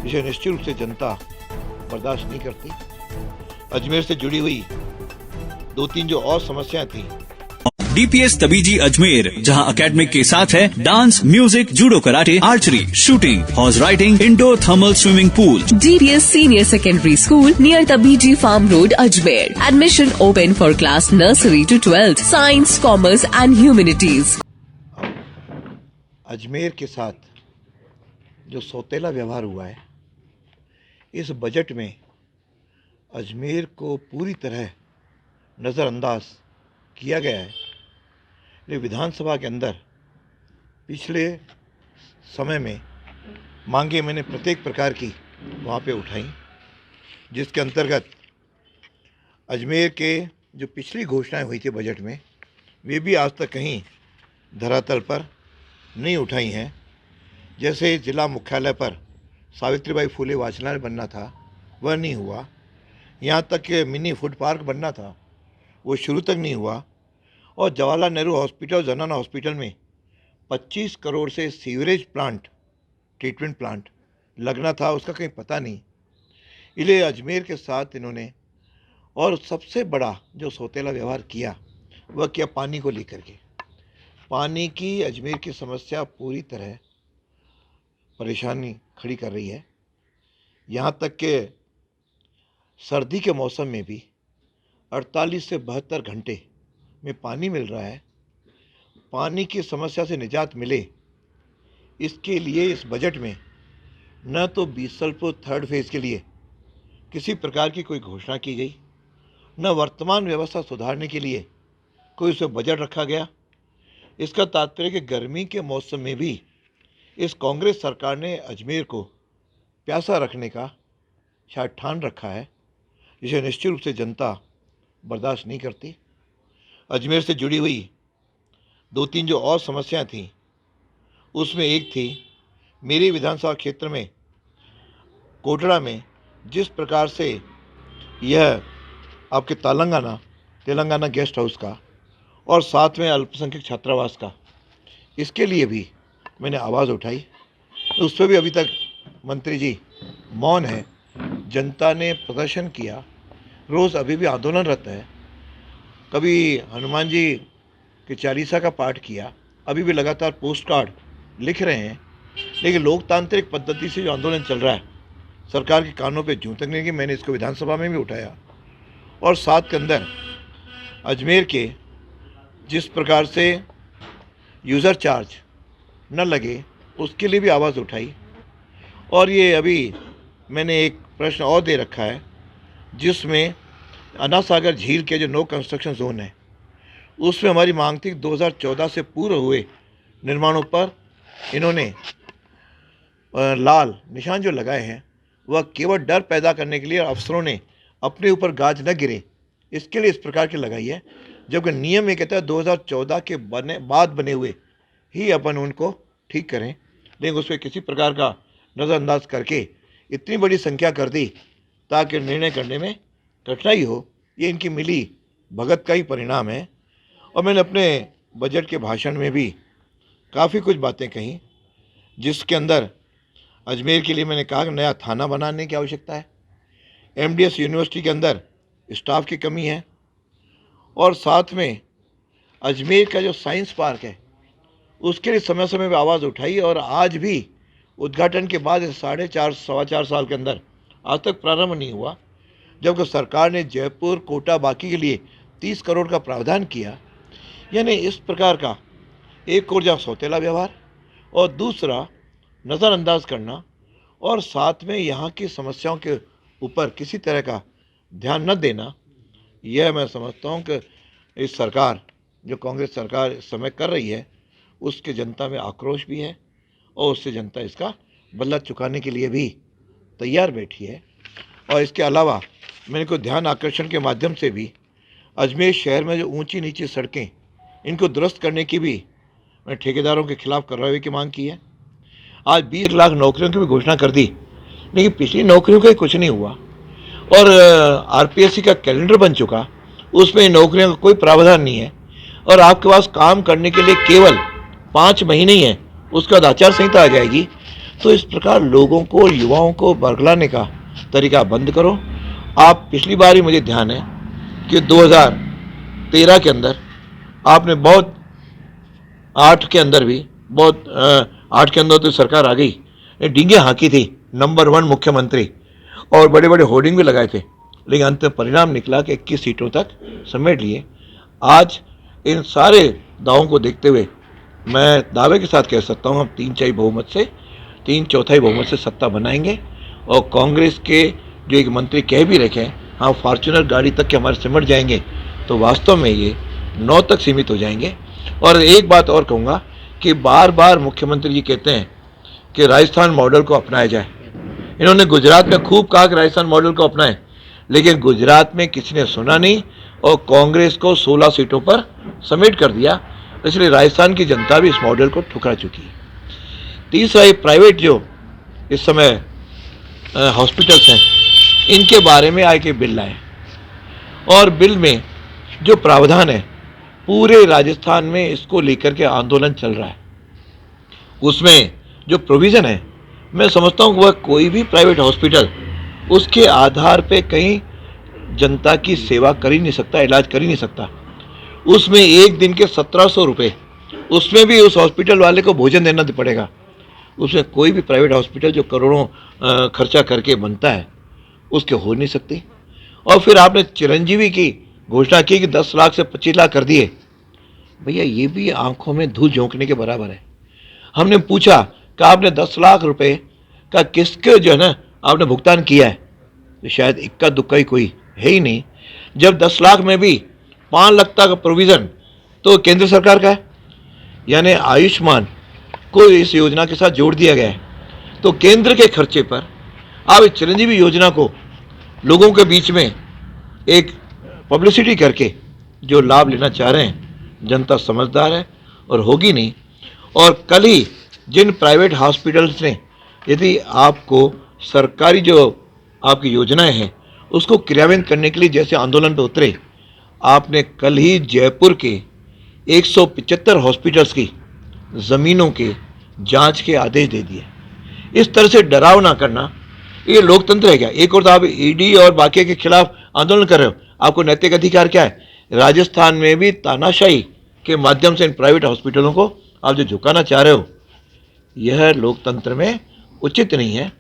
जिसे निश्चित रूप से जनता बर्दाश्त नहीं करती। अजमेर से जुड़ी हुई 2-3 जो और समस्याएं थी। डीपीएस तबीजी अजमेर, जहां एकेडमिक के साथ है dance, music, judo, karate, archery, shooting, horse riding, indoor thermal swimming pool. DPS Senior Secondary School near Tabiji Farm Road, Ajmer. Admission open for class nursery to 12th. Science, Commerce and Humanities. Ajmer के साथ जो सौतेला व्यवहार हुआ है, इस budget में अजमेर को पूरी तरह नज़रअंदाज किया गया है। लेकिन विधानसभा के अंदर पिछले समय में मांगे मैंने प्रत्येक प्रकार की वहाँ पे उठाई, जिसके अंतर्गत अजमेर के जो पिछली घोषणाएं हुई थी बजट में, वे भी आज तक कहीं धरातल पर नहीं उठाई हैं। जैसे जिला मुख्यालय पर सावित्रीबाई फुले वाचनालय बनना था, वह नहीं हुआ। यहाँ तक कि मिनी फूड पार्क बनना था, वो शुरू तक नहीं हुआ। और जवाहरलाल नेहरू हॉस्पिटल, जनाना हॉस्पिटल में 25 करोड़ से सीवरेज प्लांट, ट्रीटमेंट प्लांट लगना था, उसका कहीं पता नहीं। इसलिए अजमेर के साथ इन्होंने और सबसे बड़ा जो सौतेला व्यवहार किया, वह किया पानी को लेकर के। पानी की अजमेर की समस्या पूरी तरह परेशानी खड़ी कर रही है। यहाँ तक कि सर्दी के मौसम में भी 48 से 72 घंटे में पानी मिल रहा है। पानी की समस्या से निजात मिले, इसके लिए इस बजट में न तो बीसलपुर थर्ड फेज़ के लिए किसी प्रकार की कोई घोषणा की गई, न वर्तमान व्यवस्था सुधारने के लिए कोई उसे बजट रखा गया। इसका तात्पर्य कि गर्मी के मौसम में भी इस कांग्रेस सरकार ने अजमेर को प्यासा रखने का शायद ठान रखा है, जिसे निश्चित रूप से जनता बर्दाश्त नहीं करती। अजमेर से जुड़ी हुई 2-3 जो और समस्याएं थीं, उसमें एक थी मेरी विधानसभा क्षेत्र में कोटड़ा में जिस प्रकार से यह आपके तेलंगाना गेस्ट हाउस का और साथ में अल्पसंख्यक छात्रावास का, इसके लिए भी मैंने आवाज़ उठाई। उस पर भी अभी तक मंत्री जी मौन है। जनता ने प्रदर्शन किया, रोज़ अभी भी आंदोलनरत है। कभी हनुमान जी के चालीसा का पाठ किया, अभी भी लगातार पोस्ट कार्ड लिख रहे हैं। लेकिन लोकतांत्रिक पद्धति से जो आंदोलन चल रहा है, सरकार के कानों पे जूं तक नहीं कि मैंने इसको विधानसभा में भी उठाया। और साथ के अंदर अजमेर के जिस प्रकार से यूज़र चार्ज न लगे, उसके लिए भी आवाज़ उठाई। और ये अभी मैंने एक प्रश्न और दे रखा है, जिसमें अन्ना सागर झील के जो नो कंस्ट्रक्शन जोन है, उसमें हमारी मांग थी 2014 से पूर्व हुए निर्माणों पर इन्होंने लाल निशान जो लगाए हैं, वह केवल डर पैदा करने के लिए अफसरों ने अपने ऊपर गाज न गिरे, इसके लिए इस प्रकार की लगाई है। जबकि नियम ये कहता है 2014 के बाद बने हुए ही अपन उनको ठीक करें। लेकिन उस पर किसी प्रकार का नज़रअंदाज करके इतनी बड़ी संख्या कर दी ताकि निर्णय करने में कठिनाई हो। ये इनकी मिली भगत का ही परिणाम है। और मैंने अपने बजट के भाषण में भी काफ़ी कुछ बातें कहीं, जिसके अंदर अजमेर के लिए मैंने कहा कि नया थाना बनाने की आवश्यकता है। MDS यूनिवर्सिटी के अंदर स्टाफ की कमी है। और साथ में अजमेर का जो साइंस पार्क है, उसके लिए समय समय पर आवाज़ उठाई। और आज भी उद्घाटन के बाद 4.5-4 साल के अंदर आज तक प्रारंभ नहीं हुआ, जबकि सरकार ने जयपुर, कोटा, बाकी के लिए 30 करोड़ का प्रावधान किया। यानी इस प्रकार का एक ओर जहाँ सौतेला व्यवहार और दूसरा नज़रअंदाज करना, और साथ में यहाँ की समस्याओं के ऊपर किसी तरह का ध्यान न देना, यह मैं समझता हूँ कि इस सरकार, जो कांग्रेस सरकार इस समय कर रही है, उसके जनता में आक्रोश भी है और उससे जनता इसका बदला चुकाने के लिए भी तैयार बैठी है। और इसके अलावा मैंने को ध्यान आकर्षण के माध्यम से भी अजमेर शहर में जो ऊंची नीची सड़कें, इनको दुरुस्त करने की भी मैं ठेकेदारों के खिलाफ कार्रवाई की मांग की है। आज 20 लाख नौकरियों की भी घोषणा कर दी, लेकिन पिछली नौकरियों का कुछ नहीं हुआ। और RPSC का कैलेंडर बन चुका, उसमें नौकरियों का कोई प्रावधान नहीं है। और आपके पास काम करने के लिए केवल 5 महीने ही हैं, उसके बाद आचार संहिता आ जाएगी। तो इस प्रकार लोगों को, युवाओं को बरगलाने का तरीका बंद करो। आप पिछली बार ही, मुझे ध्यान है कि 2013 के अंदर आपने बहुत 8 के अंदर भी बहुत 8 के अंदर तो सरकार आ गई, डींगे हाँकी थी, नंबर 1 मुख्यमंत्री, और बड़े बड़े होर्डिंग भी लगाए थे, लेकिन अंत में परिणाम निकला कि 21 सीटों तक समेट लिए। आज इन सारे दावों को देखते हुए मैं दावे के साथ कह सकता हूँ, हम 3 चौथाई बहुमत से सत्ता बनाएंगे। और कांग्रेस के जो एक मंत्री कह भी रखे हैं, हाँ फॉर्च्यूनर गाड़ी तक के हमारे सिमट जाएंगे, तो वास्तव में ये 9 तक सीमित हो जाएंगे। और एक बात और कहूँगा कि बार बार मुख्यमंत्री जी कहते हैं कि राजस्थान मॉडल को अपनाया जाए। इन्होंने गुजरात में खूब कहा कि राजस्थान मॉडल को अपनाएं, लेकिन गुजरात में किसी ने सुना नहीं और कांग्रेस को 16 सीटों पर समेट कर दिया। इसलिए राजस्थान की जनता भी इस मॉडल को ठुकरा चुकी है। तीसरा, ये प्राइवेट जो इस समय हॉस्पिटल्स हैं, इनके बारे में आए के बिल लाए, और बिल में जो प्रावधान है पूरे राजस्थान में इसको लेकर के आंदोलन चल रहा है। उसमें जो प्रोविज़न है, मैं समझता हूँ वह कोई भी प्राइवेट हॉस्पिटल उसके आधार पे कहीं जनता की सेवा कर ही नहीं सकता, इलाज कर ही नहीं सकता। उसमें एक दिन के 1700 रुपये, उसमें भी उस हॉस्पिटल वाले को भोजन देना पड़ेगा। उसमें कोई भी प्राइवेट हॉस्पिटल जो करोड़ों खर्चा करके बनता है, उसके हो नहीं सकती। और फिर आपने चिरंजीवी की घोषणा की कि 10 लाख से 25 लाख कर दिए। भैया, ये भी आंखों में धूल झोंकने के बराबर है। हमने पूछा कि आपने 10 लाख रुपए का किसके जो है ना आपने भुगतान किया है, तो शायद इक्का दुक्का ही कोई है ही नहीं। जब 10 लाख में भी 5 लाख का प्रोविज़न तो केंद्र सरकार का है, यानी आयुष्मान को इस योजना के साथ जोड़ दिया गया है। तो केंद्र के खर्चे पर आप इस चिरंजीवी योजना को लोगों के बीच में एक पब्लिसिटी करके जो लाभ लेना चाह रहे हैं, जनता समझदार है और होगी नहीं। और कल ही जिन प्राइवेट हॉस्पिटल्स ने यदि आपको सरकारी जो आपकी योजनाएं हैं उसको क्रियान्वित करने के लिए जैसे आंदोलन पर उतरे, आपने कल ही जयपुर के 175 हॉस्पिटल्स की ज़मीनों के जांच के आदेश दे दिए। इस तरह से डराव ना करना, ये लोकतंत्र है क्या? एक और तो आप ईडी और बाकी के खिलाफ आंदोलन कर रहे हो, आपको नैतिक अधिकार क्या है? राजस्थान में भी तानाशाही के माध्यम से इन प्राइवेट हॉस्पिटलों को आप जो झुकाना चाह रहे हो, यह लोकतंत्र में उचित नहीं है।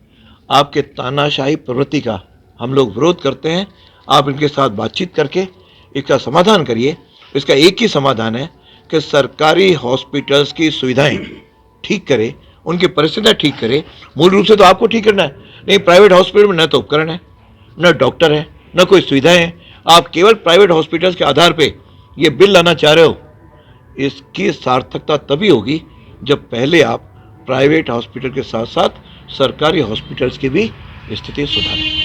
आपके तानाशाही प्रवृत्ति का हम लोग विरोध करते हैं। आप इनके साथ बातचीत करके इसका समाधान करिए। इसका एक ही समाधान है कि सरकारी हॉस्पिटल्स की सुविधाएं ठीक करे, उनकी परिस्थितियाँ ठीक करे। मूल रूप से तो आपको ठीक करना है, नहीं प्राइवेट हॉस्पिटल में न तो उपकरण है, न डॉक्टर है, न कोई सुविधाएं हैं। आप केवल प्राइवेट हॉस्पिटल्स के आधार पे ये बिल लाना चाह रहे हो। इसकी सार्थकता तभी होगी जब पहले आप प्राइवेट हॉस्पिटल के साथ साथ सरकारी हॉस्पिटल्स की भी स्थिति सुधारें।